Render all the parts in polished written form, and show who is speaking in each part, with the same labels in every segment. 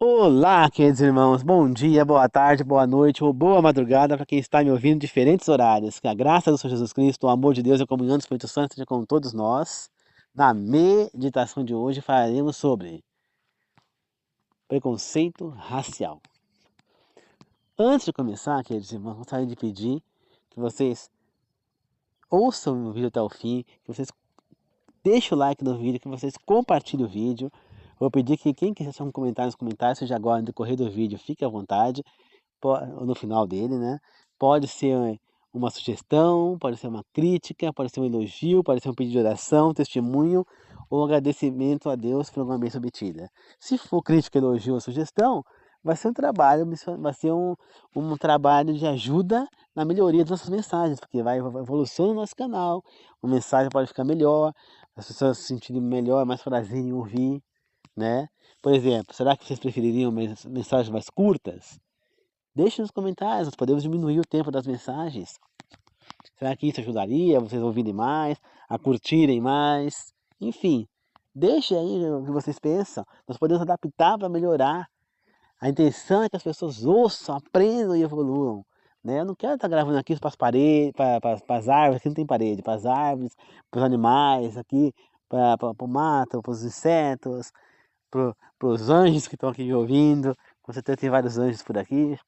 Speaker 1: Olá, queridos irmãos, bom dia, boa tarde, boa noite ou boa madrugada para quem está me ouvindo em diferentes horários. Que a graça do Senhor Jesus Cristo, o amor de Deus e a comunhão do Espírito Santo esteja com todos nós. Na meditação de hoje falaremos sobre preconceito racial. Antes de começar, queridos irmãos, gostaria de pedir que vocês ouçam o vídeo até o fim, que vocês deixem o like no vídeo, que vocês compartilhem o vídeo. Vou pedir que quem quiser deixar um comentário nos comentários, seja agora no decorrer do vídeo, fique à vontade. No final dele, né? Pode ser uma sugestão, pode ser uma crítica, pode ser um elogio, pode ser um pedido de oração, testemunho ou agradecimento a Deus por alguma bênção obtida. Se for crítica, elogio ou sugestão, vai ser um trabalho, vai ser um trabalho de ajuda na melhoria das nossas mensagens, porque vai evolução no nosso canal, a mensagem pode ficar melhor, as pessoas se sentirem melhor, mais prazer em ouvir, né? Por exemplo, será que vocês prefeririam mensagens mais curtas? Deixe nos comentários, nós podemos diminuir o tempo das mensagens. Será que isso ajudaria vocês a ouvirem mais, a curtirem mais? Enfim, deixe aí o que vocês pensam. Nós podemos adaptar para melhorar. A intenção é que as pessoas ouçam, aprendam e evoluam. Né? Eu não quero estar gravando aqui para as paredes, para as árvores, aqui não tem parede, para as árvores, para os animais, aqui para o mato, para os insetos, para os anjos que estão aqui me ouvindo. Com certeza tem vários anjos por aqui.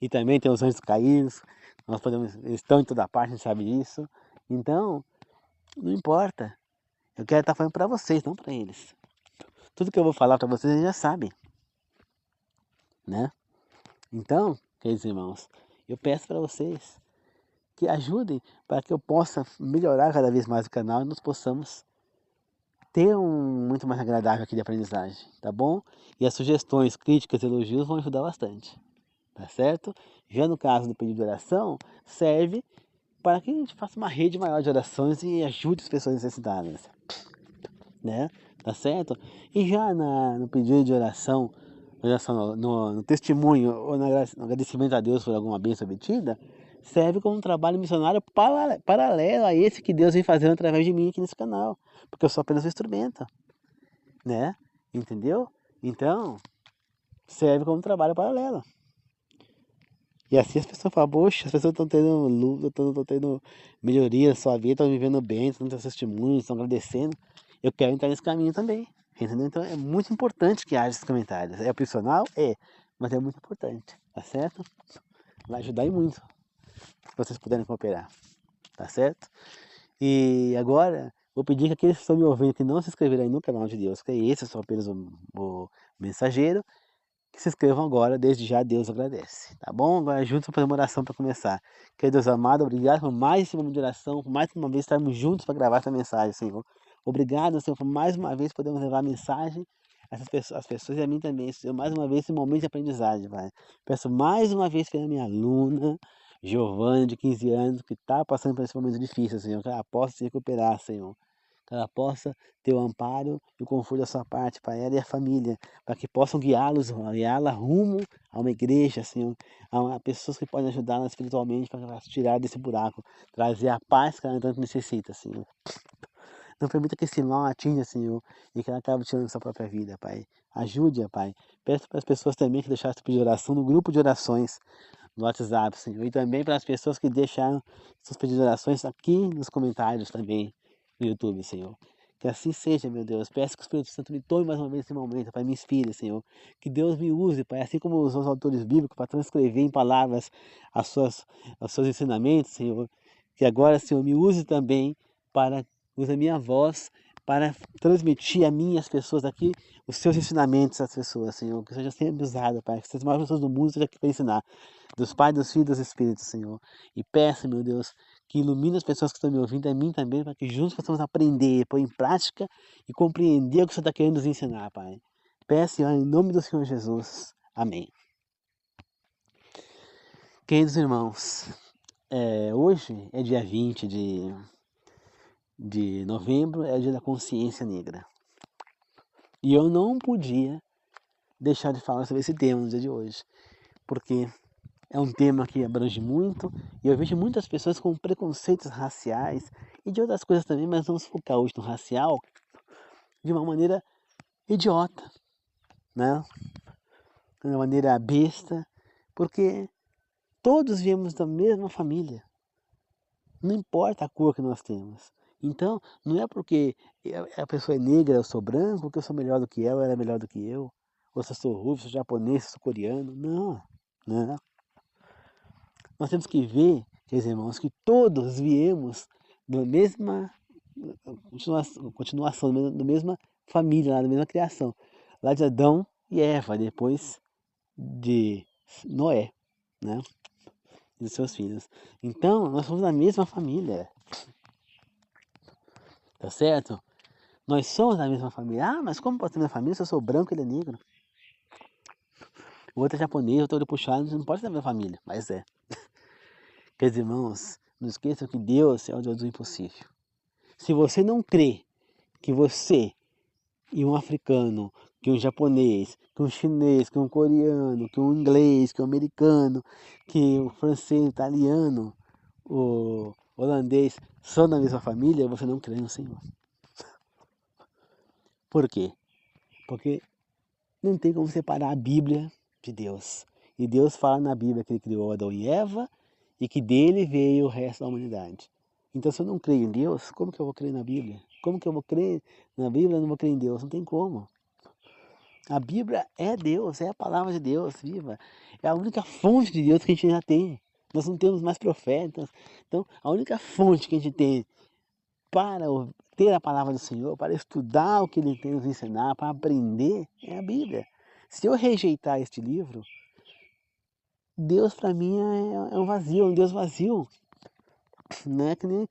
Speaker 1: E também tem os anjos caídos, eles estão em toda parte, a gente sabe disso. Então, não importa. Eu quero estar falando para vocês, não para eles. Tudo que eu vou falar para vocês, eles já sabem, né? Então, queridos irmãos, eu peço para vocês que ajudem para que eu possa melhorar cada vez mais o canal e nós possamos ter um muito mais agradável aqui de aprendizagem, tá bom? E as sugestões, críticas, elogios vão ajudar bastante, tá certo? Já no caso do pedido de oração, serve para que a gente faça uma rede maior de orações e ajude as pessoas necessitadas, né? Tá certo? E já no pedido de oração, no testemunho ou no agradecimento a Deus por alguma bênção obtida, serve como um trabalho missionário paralelo a esse que Deus vem fazendo através de mim aqui nesse canal, porque eu sou apenas um instrumento, né? Entendeu? Então, serve como um trabalho paralelo. E assim as pessoas falam, poxa, as pessoas estão tendo luta, estão tendo melhoria na sua vida, estão vivendo bem, estão tendo testemunhos, estão agradecendo. Eu quero entrar nesse caminho também, entendeu? Então é muito importante que haja esses comentários. É opcional? É, mas é muito importante, tá certo? Vai ajudar e muito, se vocês puderem cooperar, tá certo? E agora, vou pedir que aqueles que estão me ouvindo que não se inscreveram aí no canal de Deus, que é esse, eu sou apenas o mensageiro, que se inscrevam agora, desde já Deus agradece, tá bom? Agora juntos vamos fazer uma oração para começar. Querido Deus amado, obrigado por mais esse momento de oração, por mais uma vez estarmos juntos para gravar essa mensagem, Senhor. Obrigado, Senhor, por mais uma vez podermos levar a mensagem a essas pessoas, às pessoas e a mim também, Senhor. Mais uma vez esse momento de aprendizagem, Pai. Peço mais uma vez pela minha aluna, Giovana, de 15 anos, que está passando por esse momento difícil, Senhor, que ela possa se recuperar, Senhor, que ela possa ter o amparo e o conforto da sua parte, para ela e a família, para que possam guiá-la rumo a uma igreja, Senhor, a pessoas que podem ajudá-la espiritualmente para ela se tirar desse buraco, trazer a paz que ela tanto necessita, Senhor. Não permita que esse mal atinja, Senhor, e que ela acabe tirando sua própria vida, Pai. Ajude-a, Pai. Peço para as pessoas também que deixaram esse pedido de oração no grupo de orações no WhatsApp, Senhor, e também para as pessoas que deixaram seus pedidos de orações aqui nos comentários também no YouTube, Senhor. Que assim seja, meu Deus. Peço que o Espírito Santo me tome mais uma vez nesse momento, Pai, me inspire, Senhor. Que Deus me use, Pai, assim como os autores bíblicos, para transcrever em palavras as suas, os seus ensinamentos, Senhor. Que agora, Senhor, me use também para usar a minha voz para transmitir a mim e às pessoas aqui os seus ensinamentos às pessoas, Senhor. Que seja sempre usado, Pai. Que as maiores pessoas do mundo estejam aqui para ensinar. Dos Pai, dos Filhos e dos Espíritos, Senhor. E peço, meu Deus, que ilumine as pessoas que estão me ouvindo, a mim também, para que juntos possamos aprender, pôr em prática e compreender o que o Senhor está querendo nos ensinar, Pai. Peço, Senhor, em nome do Senhor Jesus. Amém. Queridos irmãos, hoje é dia 20 de novembro, é o dia da consciência negra. E eu não podia deixar de falar sobre esse tema no dia de hoje, porque é um tema que abrange muito e eu vejo muitas pessoas com preconceitos raciais e de outras coisas também, mas vamos focar hoje no racial de uma maneira idiota, né? de uma maneira besta, porque todos viemos da mesma família. Não importa a cor que nós temos. Então, não é porque a pessoa é negra, eu sou branco, que eu sou melhor do que ela é melhor do que eu. Ou se eu sou ruivo, sou japonês, sou coreano. Não, não. Nós temos que ver, queridos irmãos, que todos viemos da mesma continuação, da mesma família, da mesma criação. Lá de Adão e Eva, depois de Noé, né? E dos seus filhos. Então, nós somos da mesma família. Tá certo? Nós somos da mesma família. Ah, mas como pode ser minha família se eu sou branco e ele é negro? O outro é japonês, o outro é puxado, não pode ser da minha família. Mas é. Queridos irmãos, não esqueçam que Deus é o Deus do impossível. Se você não crê que você e um africano, que um japonês, que um chinês, que um coreano, que um inglês, que um americano, que o francês, o italiano, o holandês são da mesma família, você não crê no Senhor. Por quê? Porque não tem como separar a Bíblia de Deus. E Deus fala na Bíblia que ele criou Adão e Eva e que dele veio o resto da humanidade. Então, se eu não creio em Deus, como que eu vou crer na Bíblia? Como que eu vou crer na Bíblia e não vou crer em Deus? Não tem como. A Bíblia é Deus, é a palavra de Deus viva. É a única fonte de Deus que a gente já tem. Nós não temos mais profetas. Então, a única fonte que a gente tem para ter a palavra do Senhor, para estudar o que Ele tem nos ensinar, para aprender, é a Bíblia. Se eu rejeitar este livro, Deus para mim é um vazio, é um Deus vazio. Não é que nem,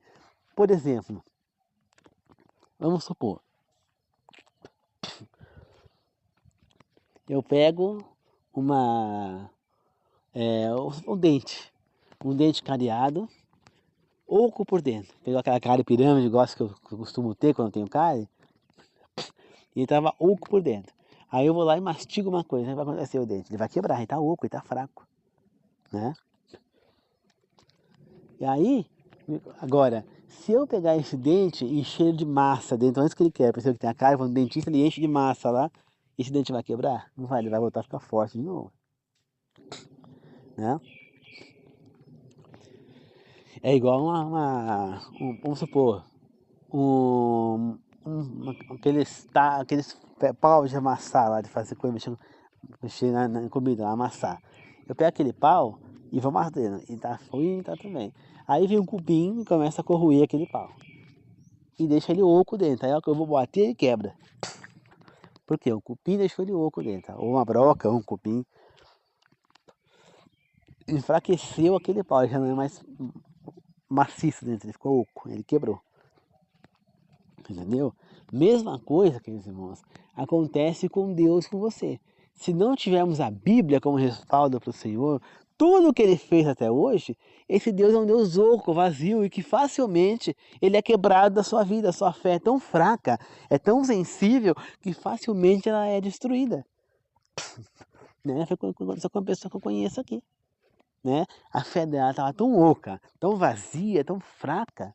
Speaker 1: por exemplo, vamos supor, eu pego um dente cariado, oco por dentro. Pegou aquela cárie pirâmide, igual que eu costumo ter quando eu tenho cárie, e ele estava oco por dentro. Aí eu vou lá e mastigo uma coisa, aí vai acontecer o dente. Ele vai quebrar, ele está oco, ele está fraco. Né? E aí, agora, se eu pegar esse dente e encher ele de massa dentro, antes que ele quebre, percebe que tem a cárie, quando o dentista ele enche de massa lá, esse dente vai quebrar? Não vai, ele vai voltar a ficar forte de novo. Né? É igual vamos supor, aqueles pau de amassar lá, de fazer coisa, mexer na comida, amassar. Eu pego aquele pau e vou amassando, e tá ruim, tá também. Aí vem um cupim e começa a corroer aquele pau. E deixa ele oco dentro. Aí que eu vou bater, ele quebra. Por quê? O cupim deixou ele oco dentro. Ou uma broca, ou um cupim. Enfraqueceu aquele pau, ele já não é mais maciço dentro, ele ficou oco, ele quebrou. Entendeu? Mesma coisa, queridos irmãos, acontece com Deus, com você. Se não tivermos a Bíblia como respaldo para o Senhor, tudo o que Ele fez até hoje, esse Deus é um Deus oco, vazio e que facilmente Ele é quebrado da sua vida. A sua fé é tão fraca, é tão sensível, que facilmente ela é destruída. Né? Foi com uma pessoa que eu conheço aqui. Né? A fé dela estava tão oca, tão vazia, tão fraca,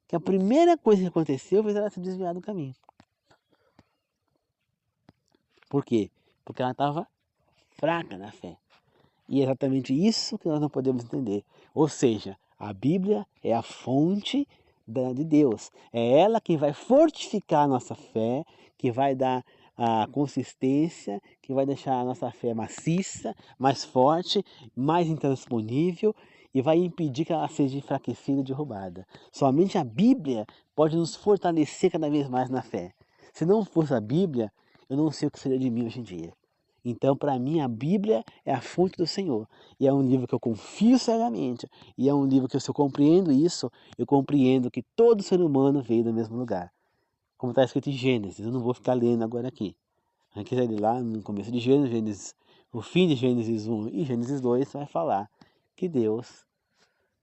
Speaker 1: que a primeira coisa que aconteceu foi ela se desviar do caminho. Por quê? Porque ela estava fraca na fé. E é exatamente isso que nós não podemos entender. Ou seja, a Bíblia é a fonte de Deus. É ela que vai fortificar a nossa fé, que vai dar a consistência, que vai deixar a nossa fé maciça, mais forte, mais intransponível e vai impedir que ela seja enfraquecida e derrubada. Somente a Bíblia pode nos fortalecer cada vez mais na fé. Se não fosse a Bíblia, eu não sei o que seria de mim hoje em dia. Então, para mim, a Bíblia é a fonte do Senhor. E é um livro que eu confio cegamente. E é um livro que, se eu compreendo isso, eu compreendo que todo ser humano veio do mesmo lugar. Como está escrito em Gênesis, eu não vou ficar lendo agora aqui. A gente quiser ler lá no começo de Gênesis, o fim de Gênesis 1 e Gênesis 2 vai falar que Deus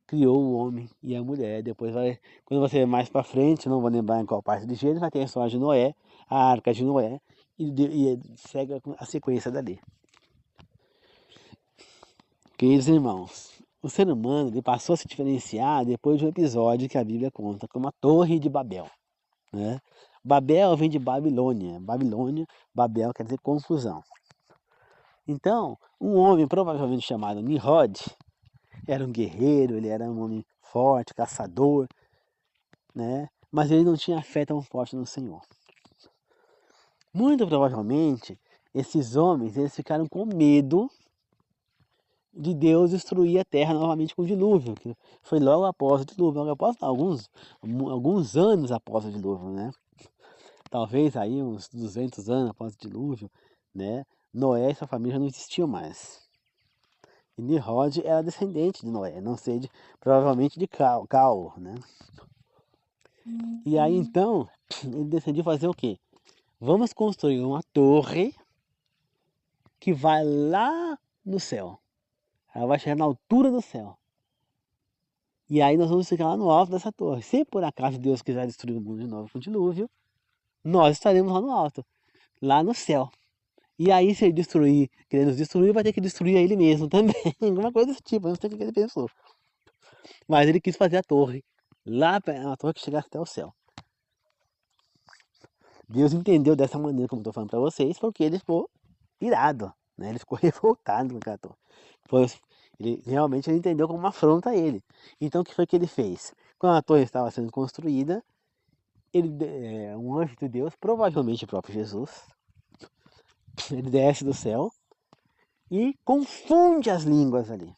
Speaker 1: criou o homem e a mulher. Depois vai, quando você mais para frente, não vou lembrar em qual parte de Gênesis, vai ter a história de Noé, a arca de Noé, e segue a sequência dali. Queridos irmãos, o ser humano ele passou a se diferenciar depois de um episódio que a Bíblia conta, como a Torre de Babel. Né? Babel vem de Babilônia. Babilônia, Babel quer dizer confusão. Então, um homem provavelmente chamado Nimrod era um guerreiro, ele era um homem forte, caçador, né? Mas ele não tinha fé tão forte no Senhor. Muito provavelmente, esses homens eles ficaram com medo de Deus destruir a terra novamente com o dilúvio, que foi logo após o dilúvio, logo após alguns anos após o dilúvio, né? Talvez aí uns 200 anos após o dilúvio, né? Noé e sua família não existiam mais. E Nimrod era descendente de Noé, não sei, provavelmente de Cal, né? E aí então, ele decidiu fazer o quê? Vamos construir uma torre que vai lá no céu. Ela vai chegar na altura do céu. E aí nós vamos ficar lá no alto dessa torre. Se por acaso Deus quiser destruir o mundo de novo com o dilúvio, nós estaremos lá no alto, lá no céu. E aí se ele destruir, querer nos destruir, vai ter que destruir a ele mesmo também. Alguma coisa desse tipo, eu não sei o que ele pensou. Mas ele quis fazer a torre, lá uma torre que chegasse até o céu. Deus entendeu dessa maneira, como eu estou falando para vocês, porque ele ficou irado, né? Ele ficou revoltado com aquela torre. Ele entendeu como uma afronta a ele. Então o que foi que ele fez? Quando a torre estava sendo construída, um anjo de Deus, provavelmente o próprio Jesus, ele desce do céu e confunde as línguas ali.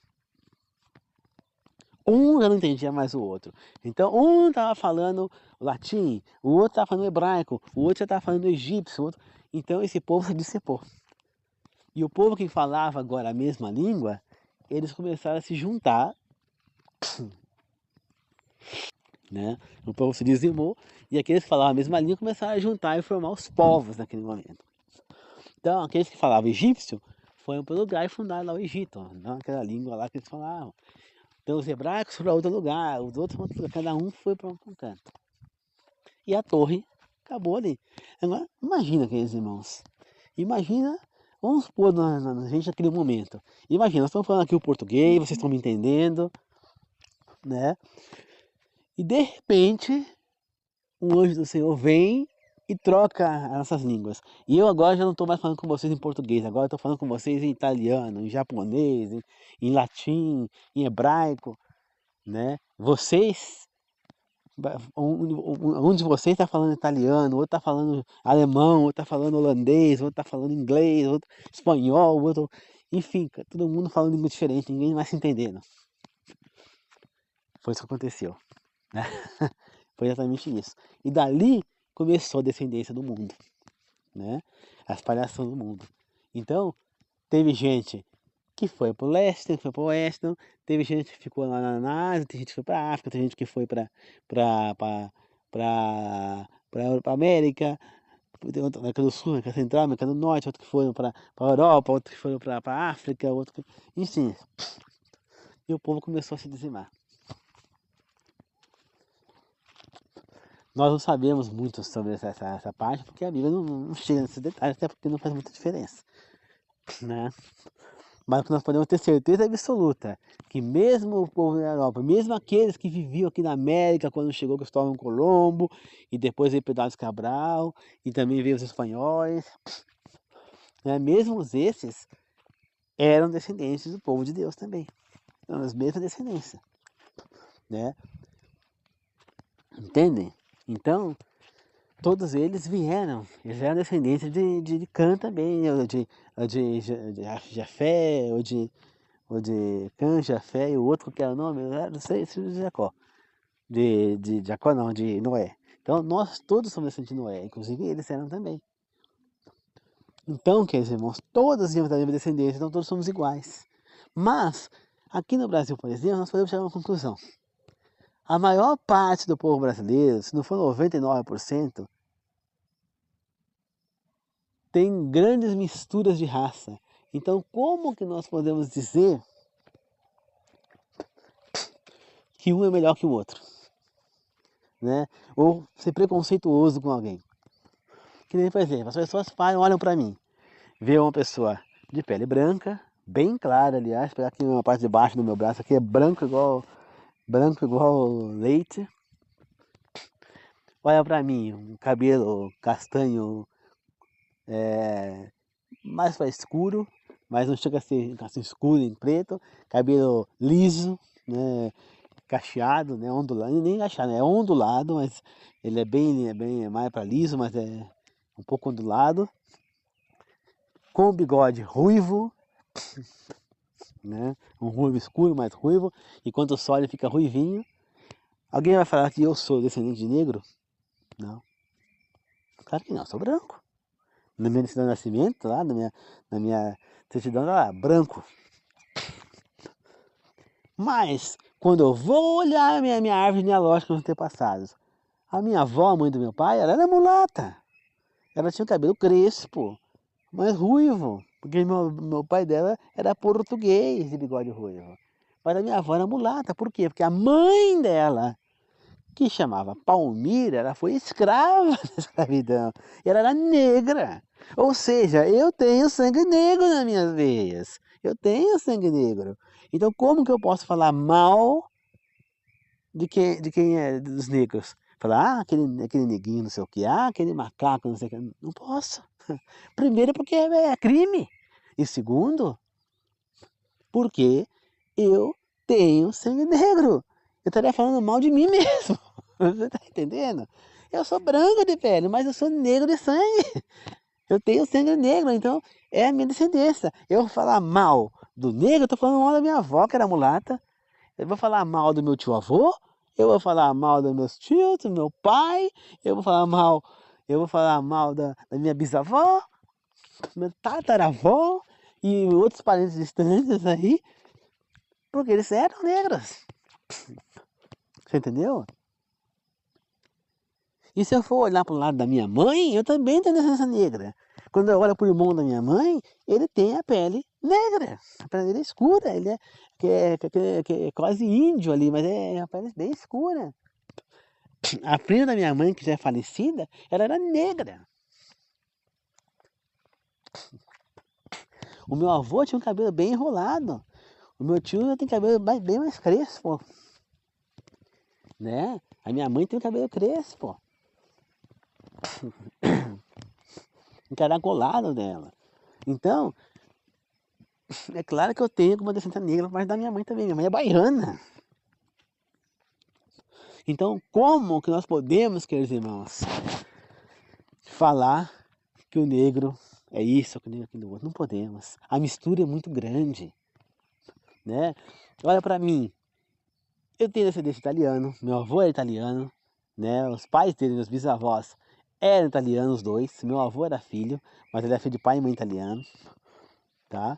Speaker 1: Um já não entendia mais o outro. Então um estava falando latim, o outro estava falando hebraico, o outro já estava falando egípcio. Então esse povo se dissipou. E o povo que falava agora a mesma língua, eles começaram a se juntar, né? O povo se dizimou e aqueles que falavam a mesma língua começaram a juntar e formar os povos naquele momento. Então aqueles que falavam egípcio foram para o lugar e fundaram lá o Egito, não aquela língua lá que eles falavam. Então os hebraicos foram para outro lugar, os outros foram para outro lugar, cada um foi para um canto. E a torre acabou ali. Agora, imagina, aqueles irmãos. Imagina, vamos pôr na gente naquele momento. Imagina, nós estamos falando aqui o português, vocês estão me entendendo, né? E de repente, um anjo do Senhor vem e troca as nossas línguas. E eu agora já não estou mais falando com vocês em português, agora estou falando com vocês em italiano, em japonês, em latim, em hebraico, né? Vocês, um de vocês está falando italiano, outro está falando alemão, outro está falando holandês, outro está falando inglês, outro espanhol, outro... Enfim, todo mundo falando língua diferente, ninguém mais se entendendo. Foi isso que aconteceu, né? Foi exatamente isso. E dali começou a descendência do mundo, né? A espalhação do mundo. Então, teve gente que foi para o leste, tem que foi para o oeste, não. Teve gente que ficou lá na Ásia, tem gente que foi para a África, tem gente que foi para a América, América do Sul, América Central, América do Norte, outros que foram para a Europa, outros que foram para a África, enfim. E o povo começou a se dizimar. Nós não sabemos muito sobre essa parte, porque a Bíblia não chega nesses detalhes, até porque não faz muita diferença, né? Mas nós podemos ter certeza absoluta que mesmo o povo da Europa, mesmo aqueles que viviam aqui na América quando chegou Cristóvão Colombo, e depois veio Pedro Cabral, e também veio os espanhóis, né? Mesmo esses eram descendentes do povo de Deus também. Eram as mesmas descendências, né? Entendem? Então, todos eles eram descendentes de Cã também, ou de Jafé, ou de Cã, Jafé, e o outro que era o nome, eu não sei se é de Jacó. De Jacó não, de Noé. Então nós todos somos descendentes de Noé, inclusive eles eram também. Então, queridos irmãos, todos viemos da mesma descendência, então todos somos iguais. Mas, aqui no Brasil, por exemplo, nós podemos chegar a uma conclusão. A maior parte do povo brasileiro, se não for 99%, tem grandes misturas de raça. Então, como que nós podemos dizer que um é melhor que o outro? Né? Ou ser preconceituoso com alguém? Que nem, por exemplo, as pessoas olham para mim, vê uma pessoa de pele branca, bem clara, aliás, pegar aqui uma parte de baixo do meu braço aqui é branco igual leite. Olha para mim, um cabelo castanho mais para escuro, mas não chega a ser assim, escuro nem preto, cabelo liso, né, cacheado, né, ondulado, nem cacheado, é ondulado, mas ele é bem mais para liso, mas é um pouco ondulado, com bigode ruivo, né, um ruivo escuro, mais ruivo, e quando o sol ele fica ruivinho. Alguém vai falar que eu sou descendente de negro? Não, claro que não, eu sou branco. Na minha certidão de nascimento, lá na minha certidão, lá, branco. Mas, quando eu vou olhar a minha árvore genealógica nos antepassados, a minha avó, a mãe do meu pai, ela era mulata. Ela tinha o cabelo crespo, mas ruivo, porque meu pai dela era português de bigode ruivo. Mas a minha avó era mulata, por quê? Porque a mãe dela, que chamava Palmira, ela foi escrava da escravidão. E ela era negra. Ou seja, eu tenho sangue negro nas minhas veias. Eu tenho sangue negro. Então como que eu posso falar mal de quem é dos negros? Falar, aquele neguinho não sei o que, aquele macaco não sei o que. Não posso. Primeiro porque é crime. E segundo, porque eu tenho sangue negro. Eu estaria falando mal de mim mesmo. Você está entendendo? Eu sou branco de pele, mas eu sou negro de sangue. Eu tenho sangue negro, então é a minha descendência. Eu vou falar mal do negro, eu estou falando mal da minha avó, que era mulata. Eu vou falar mal do meu tio-avô. Eu vou falar mal dos meus tios, do meu pai. Eu vou falar mal da minha bisavó, do meu tataravó e outros parentes distantes aí, porque eles eram negros. Você entendeu? E se eu for olhar para o lado da minha mãe, eu também tenho descendência negra. Quando eu olho para o irmão da minha mãe, ele tem a pele negra. A pele dele é escura, ele é quase índio ali, mas é a pele bem escura. A prima da minha mãe, que já é falecida, ela era negra. O meu avô tinha um cabelo bem enrolado. O meu tio já tem cabelo bem mais crespo. Né? A minha mãe tem o cabelo crespo. Encaracolado dela. Então, é claro que eu tenho uma descendência negra, mas da minha mãe também. Minha mãe é baiana. Então, como que nós podemos, queridos irmãos, falar que o negro é isso, que o negro é aquilo outro? Não podemos. A mistura é muito grande. Né? Olha para mim. Eu tenho descendência italiana, meu avô é italiano, né? Os pais dele, meus bisavós, eram italianos os dois. Meu avô era filho, mas ele é filho de pai e mãe italiano, tá?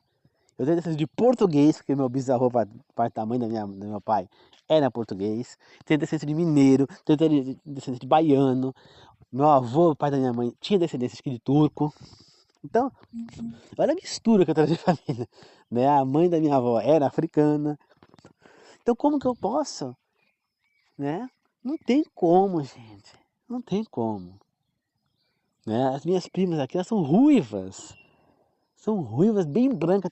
Speaker 1: Eu tenho descendência de português, porque meu bisavô, parte da mãe do meu pai, era português. Tenho descendência de mineiro, tenho descendência de baiano. Meu avô, pai da minha mãe, tinha descendência de turco. Então, olha a mistura que eu trago de família, né? A mãe da minha avó era africana. Então, como que eu posso, né? Não tem como, gente. Não tem como. Né? As minhas primas aqui, elas são ruivas. São ruivas, bem brancas.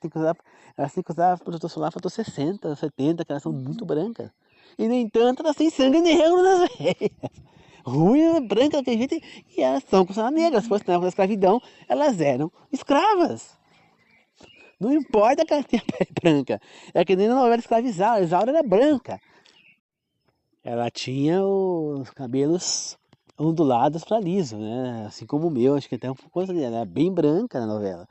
Speaker 1: Elas têm que usar protetor solar fator 60, 70, que elas são muito brancas. E, no entanto, elas têm sangue negro nas veias. Ruiva, branca, daquele jeito, e elas são consideradas negras. Se fosse na época da escravidão, elas eram escravas. Não importa que elas tenham a pele branca. É que nem na novela Escravizar. A Isaura era branca. Ela tinha os cabelos ondulados para liso, né? Assim como o meu, acho que até um pouco coisa dela. Ela era bem branca na novela.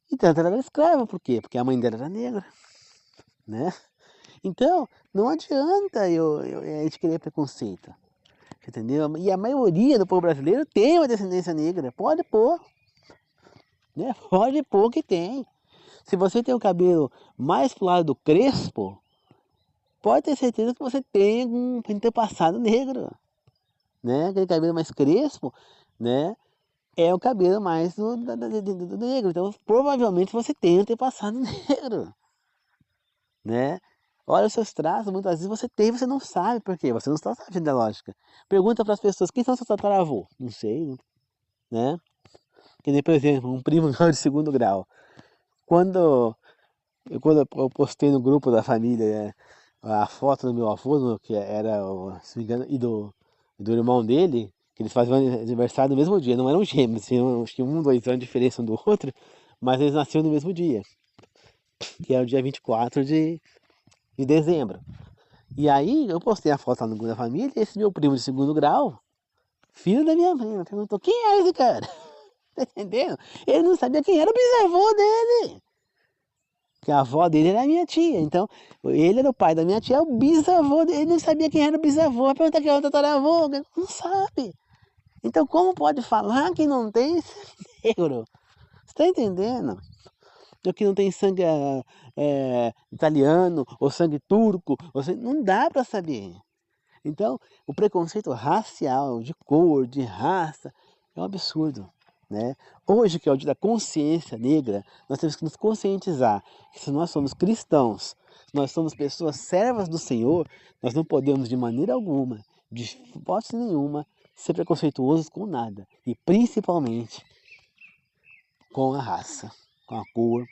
Speaker 1: Então ela era escrava, por quê? Porque a mãe dela era negra, né? Então, não adianta a gente querer preconceito, entendeu? E a maioria do povo brasileiro tem uma descendência negra, pode pôr, né? Pode pôr que tem. Se você tem o cabelo mais pro lado do crespo, pode ter certeza que você tem um antepassado negro, né? Aquele cabelo mais crespo, né? É o cabelo mais do negro. Então, provavelmente você tem antepassado negro, né? Olha os seus traços, muitas vezes você tem, você não sabe por quê. Você não está sabendo a lógica. Pergunta para as pessoas, quem são seus tataravô? Não sei, né? Que nem, por exemplo, um primo meu de segundo grau. Quando eu postei no grupo da família, né, a foto do meu avô, que era, se não me engano, e do irmão dele, que eles faziam aniversário no mesmo dia, não eram gêmeos, tinham acho que 1, 2 anos de diferença um do outro, mas eles nasceram no mesmo dia. que é o dia 24 de dezembro. E aí eu postei a foto lá no grupo da família, e esse meu primo de segundo grau, filho da minha prima, perguntou: quem é esse cara? Tá entendendo? Ele não sabia quem era o bisavô dele. Que a avó dele era a minha tia. Então, ele era o pai da minha tia, o bisavô dele. Ele não sabia quem era o bisavô. Vai perguntar quem é o tataravô. Não sabe. Então, como pode falar que não tem negro? Você tá entendendo? Ou que não tem sangue italiano, ou sangue turco. Não dá para saber. Então, o preconceito racial, de cor, de raça, é um absurdo. Né? Hoje, que é o dia da consciência negra, nós temos que nos conscientizar que se nós somos cristãos, se nós somos pessoas servas do Senhor, nós não podemos de maneira alguma, de hipótese nenhuma, ser preconceituosos com nada. E principalmente com a raça, com a cor.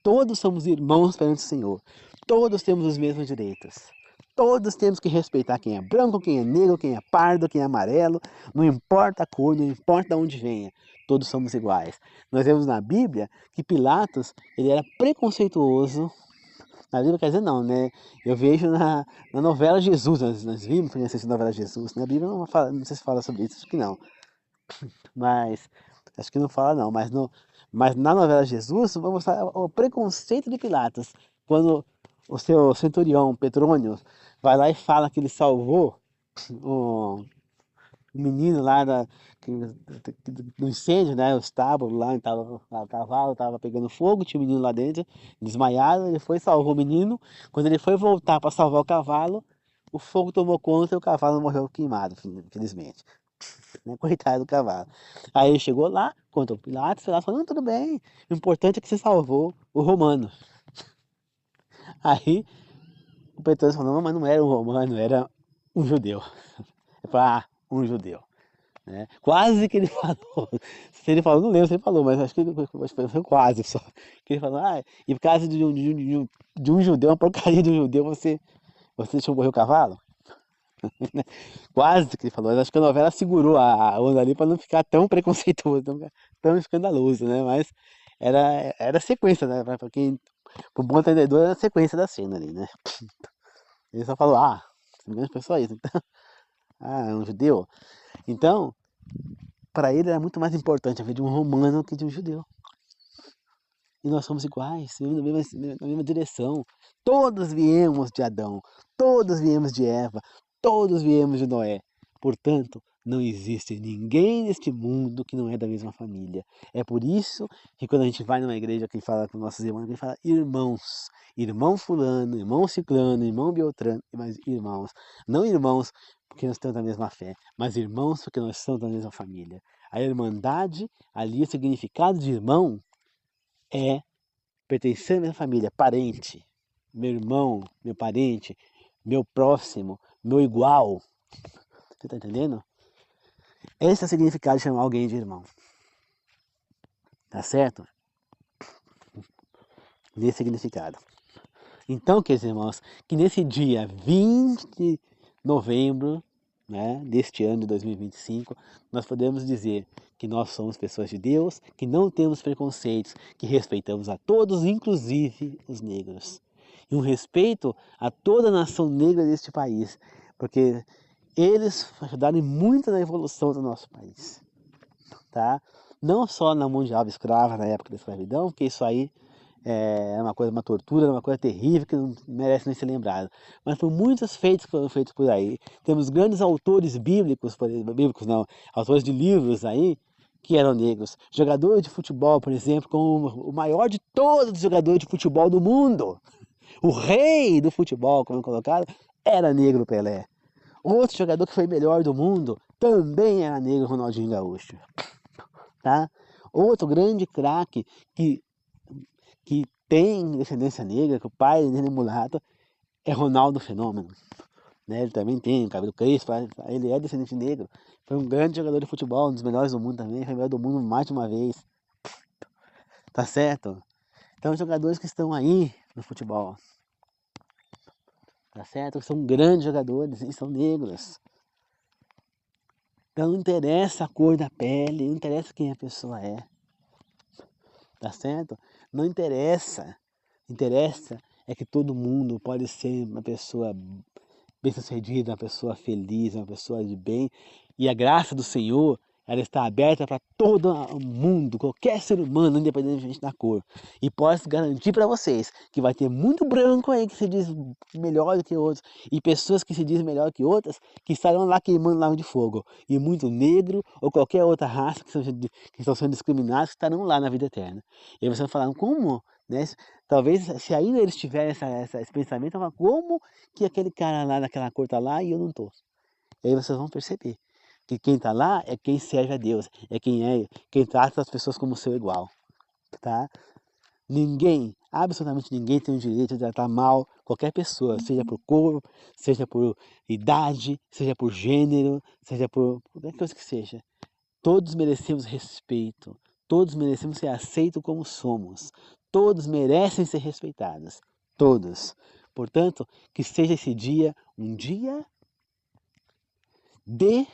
Speaker 1: Todos somos irmãos perante o Senhor. Todos temos os mesmos direitos. Todos temos que respeitar quem é branco, quem é negro, quem é pardo, quem é amarelo. Não importa a cor, não importa de onde venha. Todos somos iguais. Nós vemos na Bíblia que Pilatos ele era preconceituoso. Na Bíblia quer dizer não, né? Eu vejo na novela Jesus, nós vimos que assistir a novela Jesus. Na Bíblia não, fala, não sei se fala sobre isso, acho que não. Mas, acho que não fala não, mas na novela Jesus, vamos mostrar o preconceito de Pilatos. Quando o seu centurião, Petrônio, vai lá e fala que ele salvou o menino lá do incêndio, né? O estábulo lá, o cavalo estava pegando fogo, tinha um menino lá dentro, desmaiado, ele foi salvou o menino. Quando ele foi voltar para salvar o cavalo, o fogo tomou conta e o cavalo morreu queimado, infelizmente. Né? Coitado do cavalo. Aí ele chegou lá, contou o Pilatos, falou: não, tudo bem, o importante é que você salvou o romano. Aí o Petrônio falou: não, mas não era um romano, era um judeu. Ele falou: ah, um judeu. Né? Quase que ele falou. Se ele falou, não lembro se ele falou, mas acho que foi quase só. Que ele falou: ah, e por causa de um judeu, uma porcaria de um judeu, você deixou morrer o cavalo? Quase que ele falou. Acho que a novela segurou a onda ali para não ficar tão preconceituoso, tão escandaloso, né? Mas era a sequência, né? Para quem, pro bom entendedor, era a sequência da cena ali, né? Ele só falou: ah, menos pessoa isso. Então, ah, é um judeu. Então, para ele era muito mais importante a vida de um romano que de um judeu. E nós somos iguais, na mesma direção. Todos viemos de Adão, todos viemos de Eva, todos viemos de Noé. Portanto, não existe ninguém neste mundo que não é da mesma família. É por isso que quando a gente vai numa igreja que fala com nossos irmãos, a gente fala irmãos. Irmão fulano, irmão ciclano, irmão beltrano, mas irmãos. Não irmãos porque nós temos a mesma fé, mas irmãos porque nós somos da mesma família. A irmandade, ali o significado de irmão é pertencer à minha família, parente, meu irmão, meu parente, meu próximo, meu igual. Você tá entendendo? Esse é o significado de chamar alguém de irmão. Tá certo? Nesse significado. Então, queridos irmãos, que nesse dia 20 de novembro, né, deste ano de 2025, nós podemos dizer que nós somos pessoas de Deus, que não temos preconceitos, que respeitamos a todos, inclusive os negros. E um respeito a toda a nação negra deste país, porque eles ajudaram muito na evolução do nosso país. Tá? Não só na mão de obra escrava, na época da escravidão, porque isso aí é uma coisa, uma tortura, uma coisa terrível que não merece nem ser lembrado. Mas por muitos feitos que foram feitos por aí. Temos grandes autores bíblicos, bíblicos não, autores de livros aí, que eram negros. Jogadores de futebol, por exemplo, como o maior de todos os jogadores de futebol do mundo. O rei do futebol, como é colocado, era negro Pelé. Outro jogador que foi melhor do mundo também era negro, Ronaldinho Gaúcho. Tá? Outro grande craque que tem descendência negra, que o pai dele é mulato, é Ronaldo Fenômeno. Né? Ele também tem cabelo crespo, ele é descendente negro. Foi um grande jogador de futebol, um dos melhores do mundo também, foi melhor do mundo mais de uma vez. Tá certo? Então, jogadores que estão aí no futebol, tá certo? São grandes jogadores e são negros. Então, não interessa a cor da pele, não interessa quem a pessoa é. Tá certo? Não interessa. interessa é que todo mundo pode ser uma pessoa bem-sucedida, uma pessoa feliz, uma pessoa de bem. E a graça do Senhor, ela está aberta para todo o mundo, qualquer ser humano, independentemente da cor. E posso garantir para vocês que vai ter muito branco aí que se diz melhor do que outros, e pessoas que se dizem melhor que outras, que estarão lá queimando lago de fogo. E muito negro ou qualquer outra raça que estão sendo discriminados, estarão lá na vida eterna. E aí você vai falar, como? Né? Talvez, se ainda eles tiverem esse pensamento, como que aquele cara lá daquela cor está lá e eu não estou? E aí vocês vão perceber que quem está lá é quem serve a Deus, é quem trata as pessoas como seu igual, tá? Ninguém, absolutamente ninguém tem o direito de tratar mal qualquer pessoa, seja por cor, seja por idade, seja por gênero, seja por qualquer coisa que seja. Todos merecemos respeito, todos merecemos ser aceitos como somos, todos merecem ser respeitados, todos. Portanto, que seja esse dia um dia de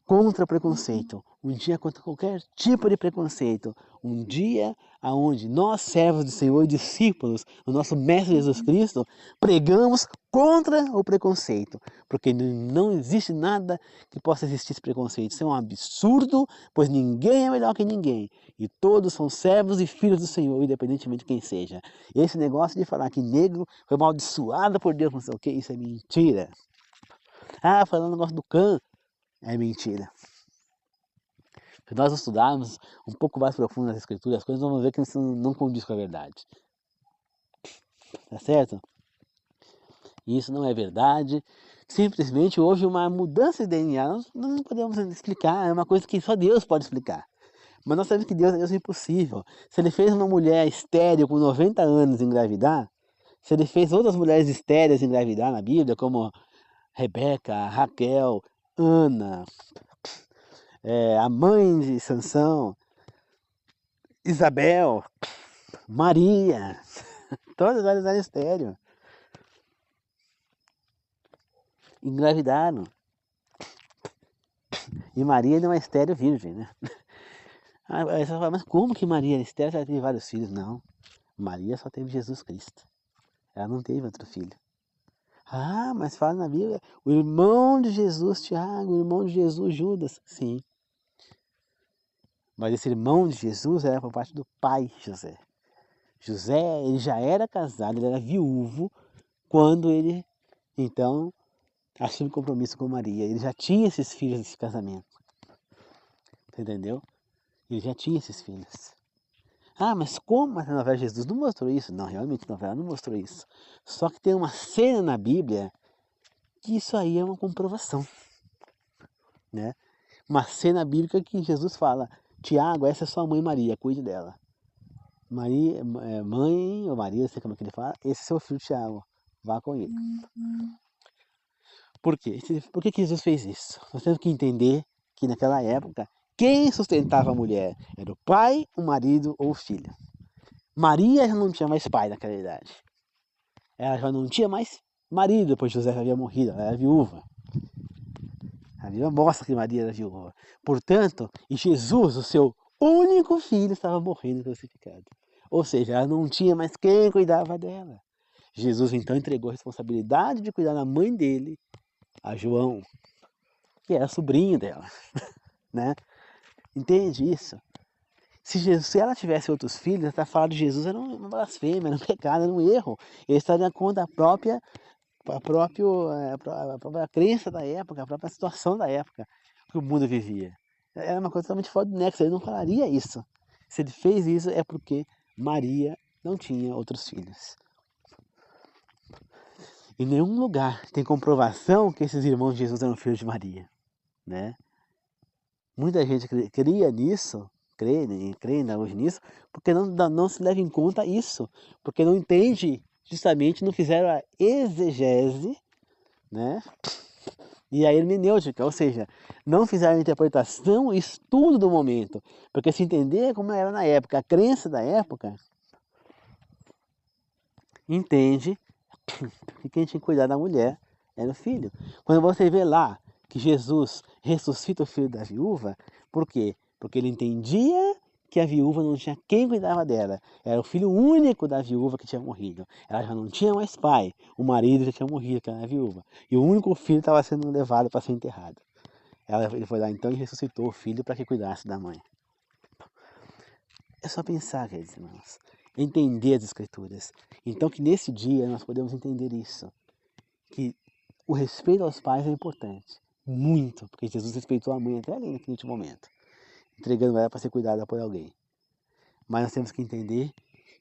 Speaker 1: contra preconceito, um dia contra qualquer tipo de preconceito, um dia onde nós, servos do Senhor e discípulos do nosso Mestre Jesus Cristo, pregamos contra o preconceito, porque não existe nada que possa existir esse preconceito. Isso é um absurdo, pois ninguém é melhor que ninguém, e todos são servos e filhos do Senhor, independentemente de quem seja. Esse negócio de falar que negro foi amaldiçoado por Deus, não sei o que, isso é mentira. Ah, falando o negócio do Cã, é mentira. Se nós estudarmos um pouco mais profundo nas escrituras, as coisas vamos ver que isso não condiz com a verdade. Tá certo? Isso não é verdade. Simplesmente houve uma mudança de DNA. Nós não podemos explicar, é uma coisa que só Deus pode explicar. Mas nós sabemos que Deus é impossível. Se ele fez uma mulher estéril com 90 anos engravidar, se ele fez outras mulheres estéreis engravidar na Bíblia, como Rebeca, Raquel, Ana, a mãe de Sansão, Isabel, Maria, todas elas eram estéreis. Engravidaram. E Maria não é estéreo virgem, né? Aí você fala, mas como que Maria era estéreo? Ela teve vários filhos? Não. Maria só teve Jesus Cristo. Ela não teve outro filho. Ah, mas fala na Bíblia, o irmão de Jesus, Tiago, o irmão de Jesus, Judas. Sim. Mas esse irmão de Jesus era por parte do pai José. José, ele já era casado, ele era viúvo, quando ele, então, assume compromisso com Maria. Ele já tinha esses filhos desse casamento. Entendeu? Ele já tinha esses filhos. Ah, mas como a novela de Jesus não mostrou isso? Não, realmente a novela não mostrou isso. Só que tem uma cena na Bíblia que isso aí é uma comprovação. Né? Uma cena bíblica que Jesus fala, Tiago, essa é sua mãe Maria, cuide dela. Maria, mãe ou Maria, não sei como é que ele fala, esse é seu filho Tiago, vá com ele. Por quê? Por que Jesus fez isso? Nós temos que entender que naquela época, quem sustentava a mulher era o pai, o marido ou o filho. Maria já não tinha mais pai naquela idade. Ela já não tinha mais marido, pois José já havia morrido, ela era viúva. A Bíblia mostra que Maria era viúva. Portanto, e Jesus, o seu único filho, estava morrendo crucificado. Ou seja, ela não tinha mais quem cuidava dela. Jesus então entregou a responsabilidade de cuidar da mãe dele a João, que era sobrinho dela, né? Entende isso? Se ela tivesse outros filhos, até falar de Jesus era uma blasfêmia, era um pecado, era um erro. Ele estaria contra a própria crença da época, a própria situação da época que o mundo vivia. Era uma coisa totalmente fora do nexo, ele não falaria isso. Se ele fez isso é porque Maria não tinha outros filhos. Em nenhum lugar tem comprovação que esses irmãos de Jesus eram filhos de Maria, né? Muita gente cria nisso, crê ainda hoje nisso, porque não se leva em conta isso, porque não entende, justamente não fizeram a exegese, né? E a hermenêutica, ou seja, não fizeram a interpretação e estudo do momento, porque se entender como era na época, a crença da época, entende que quem tinha que cuidar da mulher era o filho. Quando você vê lá que Jesus ressuscita o filho da viúva, por quê? Porque ele entendia que a viúva não tinha quem cuidava dela. Era o filho único da viúva que tinha morrido. Ela já não tinha mais pai. O marido já tinha morrido, que era a viúva. E o único filho estava sendo levado para ser enterrado. Ele foi lá então e ressuscitou o filho para que cuidasse da mãe. É só pensar, queridos irmãos, entender as Escrituras. Então que nesse dia nós podemos entender isso, que o respeito aos pais é importante, muito, porque Jesus respeitou a mãe até ali naquele último momento, entregando ela para ser cuidada por alguém. Mas nós temos que entender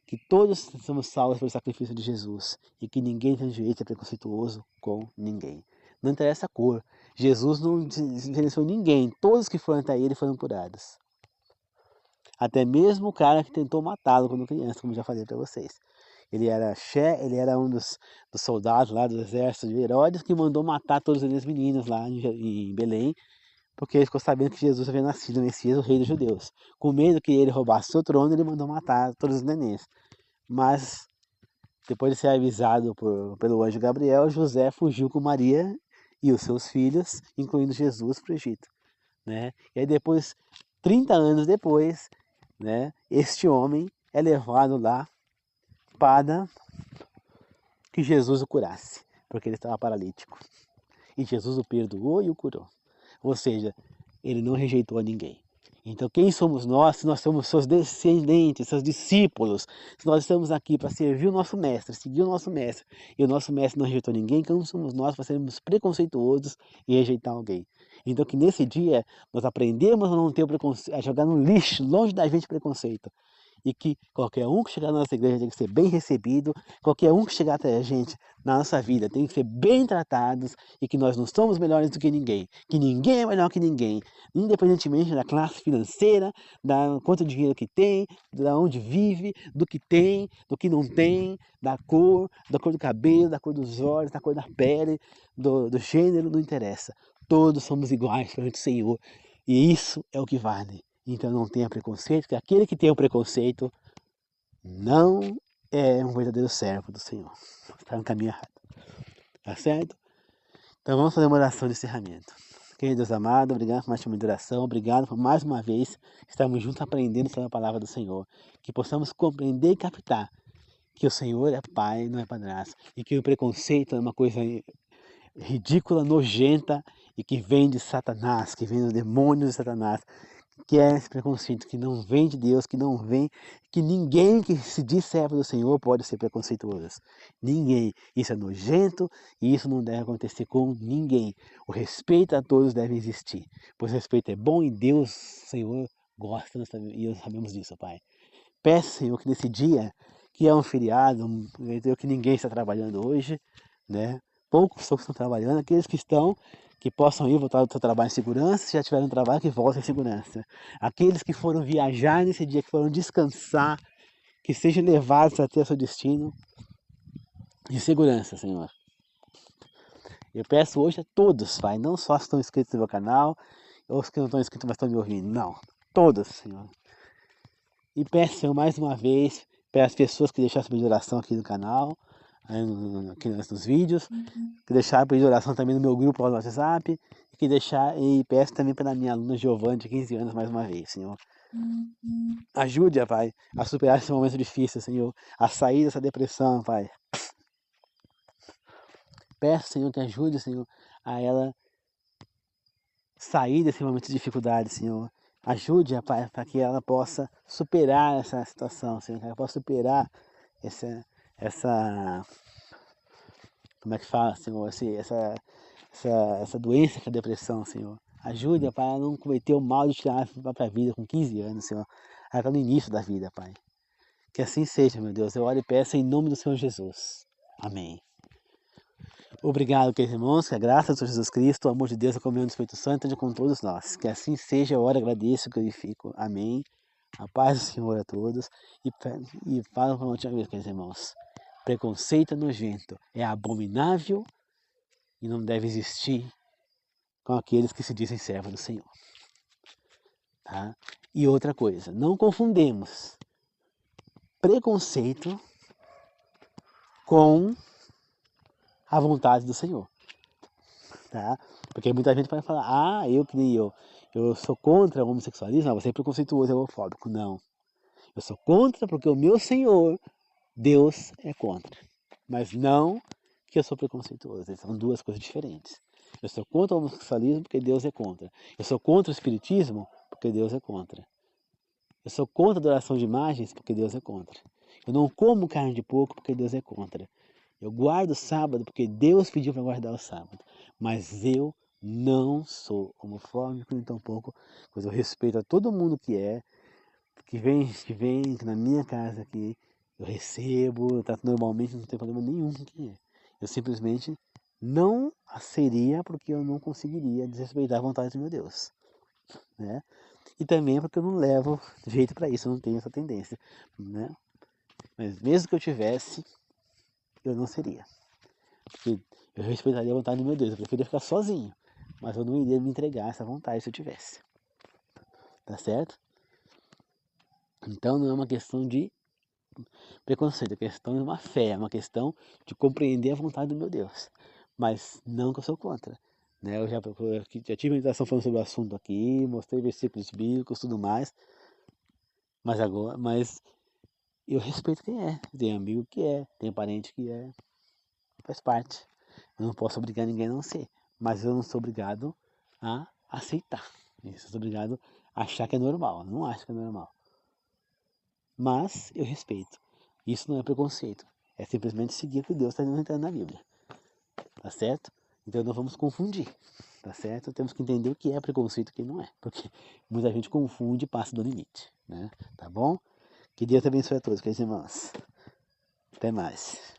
Speaker 1: que todos somos salvos pelo sacrifício de Jesus e que ninguém tem direito a ser preconceituoso com ninguém. Não interessa a cor, Jesus não diferenciou ninguém, todos que foram até ele foram curados. Até mesmo o cara que tentou matá-lo quando criança, como já falei para vocês. Ele era um dos soldados lá do exército de Herodes que mandou matar todos os meninos lá em Belém, porque ele ficou sabendo que Jesus havia nascido, o Messias, o rei dos judeus. Com medo que ele roubasse seu trono, ele mandou matar todos os nenéns. Mas, depois de ser avisado pelo anjo Gabriel, José fugiu com Maria e os seus filhos, incluindo Jesus, para o Egito. Né? E aí depois, 30 anos depois, né, este homem é levado lá para que Jesus o curasse, porque ele estava paralítico. E Jesus o perdoou e o curou. Ou seja, ele não rejeitou a ninguém. Então quem somos nós, se nós somos seus descendentes, seus discípulos, se nós estamos aqui para servir o nosso mestre, seguir o nosso mestre, e o nosso mestre não rejeitou ninguém, quem somos nós para sermos preconceituosos e rejeitar alguém? Então que nesse dia nós aprendemos a não ter o preconceito, a jogar no lixo, longe da gente preconceito. E que qualquer um que chegar na nossa igreja tem que ser bem recebido, qualquer um que chegar até a gente na nossa vida tem que ser bem tratados e que nós não somos melhores do que ninguém é melhor que ninguém, independentemente da classe financeira, da quanto dinheiro que tem, da onde vive, do que tem, do que não tem, da cor do cabelo, da cor dos olhos, da cor da pele, do gênero, não interessa. Todos somos iguais perante o Senhor e isso é o que vale. Então não tenha preconceito, porque aquele que tem o preconceito não é um verdadeiro servo do Senhor. Está no caminho errado. Tá certo? Então vamos fazer uma oração de encerramento. Querido Deus amado, obrigado por mais uma oração, obrigado por mais uma vez estarmos juntos aprendendo sobre a palavra do Senhor. Que possamos compreender e captar que o Senhor é Pai, não é padrasto. E que o preconceito é uma coisa ridícula, nojenta e que vem de Satanás, que vem dos demônios de Satanás. Que é esse preconceito que não vem de Deus, que não vem, que ninguém que se diz servo do Senhor pode ser preconceituoso. Ninguém. Isso é nojento e isso não deve acontecer com ninguém. O respeito a todos deve existir, pois o respeito é bom e Deus, Senhor, gosta e nós sabemos disso, Pai. Peço, Senhor, que nesse dia, que é um feriado, que ninguém está trabalhando hoje, né? Poucos estão trabalhando, aqueles que estão, que possam ir voltar do seu trabalho em segurança, se já tiverem um trabalho, que voltem em segurança. Aqueles que foram viajar nesse dia, que foram descansar, que sejam levados até o seu destino em segurança, Senhor. Eu peço hoje a todos, Pai, não só os que estão inscritos no meu canal, ou os que não estão inscritos, mas estão me ouvindo, não. Todos, Senhor. E peço, Senhor, mais uma vez, para as pessoas que deixaram pedido de oração aqui no canal, aqui nos vídeos, que deixaram pedido de oração também no meu grupo lá no WhatsApp, e peço também para a minha aluna Giovana, de 15 anos, mais uma vez, Senhor. Ajude-a, Pai, a superar esse momento difícil, Senhor, a sair dessa depressão, Pai. Peço, Senhor, que ajude, Senhor, a ela sair desse momento de dificuldade, Senhor. Ajude-a, Pai, para que ela possa superar essa situação, Senhor, que ela possa superar essa como é que fala, Senhor, essa doença que é a depressão, Senhor. Ajude-a, Pai, a não cometer o mal de tirar a própria vida com 15 anos, Senhor. Ela está no início da vida, Pai. Que assim seja, meu Deus. Eu oro e peço em nome do Senhor Jesus. Amém. Obrigado, queridos irmãos, que a graça do Senhor Jesus Cristo, o amor de Deus e a comunhão do Espírito Santo esteja com todos nós. Que assim seja, eu oro, agradeço, glorifico. Amém. A paz do Senhor a todos. E falo para uma última vez, queridos irmãos. Preconceito é nojento, é abominável e não deve existir com aqueles que se dizem servos do Senhor. Tá? E outra coisa, não confundemos preconceito com a vontade do Senhor. Tá? Porque muita gente pode falar, eu que nem eu. eu sou contra o homossexualismo, você é preconceituoso, é homofóbico. Não. Eu sou contra porque o meu Senhor, Deus, é contra. Mas não que eu sou preconceituoso. São duas coisas diferentes. Eu sou contra o homossexualismo porque Deus é contra. Eu sou contra o espiritismo porque Deus é contra. Eu sou contra a adoração de imagens porque Deus é contra. Eu não como carne de porco porque Deus é contra. Eu guardo o sábado porque Deus pediu para guardar o sábado. Mas eu não sou homofóbico, nem tampouco, pois eu respeito a todo mundo que vem na minha casa aqui, eu recebo, eu trato normalmente, não tem problema nenhum com quem é. Eu simplesmente não seria porque eu não conseguiria desrespeitar a vontade do meu Deus, né? E também porque eu não levo jeito para isso, eu não tenho essa tendência, né? Mas mesmo que eu tivesse, eu não seria. Porque eu respeitaria a vontade do meu Deus, eu preferia ficar sozinho, mas eu não iria me entregar a essa vontade se eu tivesse. Tá certo? Então não é uma questão de preconceito, é questão de uma fé, é uma questão de compreender a vontade do meu Deus. Mas não que eu sou contra. Né? Eu já tive meditação falando sobre o assunto aqui, mostrei versículos bíblicos e tudo mais. Mas eu respeito quem é. Tem amigo que é, tem parente que é. Faz parte. Eu não posso obrigar ninguém a não ser. Mas eu não sou obrigado a aceitar. Eu sou obrigado a achar que é normal. Eu não acho que é normal. Mas eu respeito. Isso não é preconceito. É simplesmente seguir o que Deus está inventando na Bíblia. Tá certo? Então não vamos confundir. Tá certo? Temos que entender o que é preconceito e o que não é. Porque muita gente confunde e passa do limite. Né? Tá bom? Que Deus te abençoe a todos, queridos irmãos. Até mais.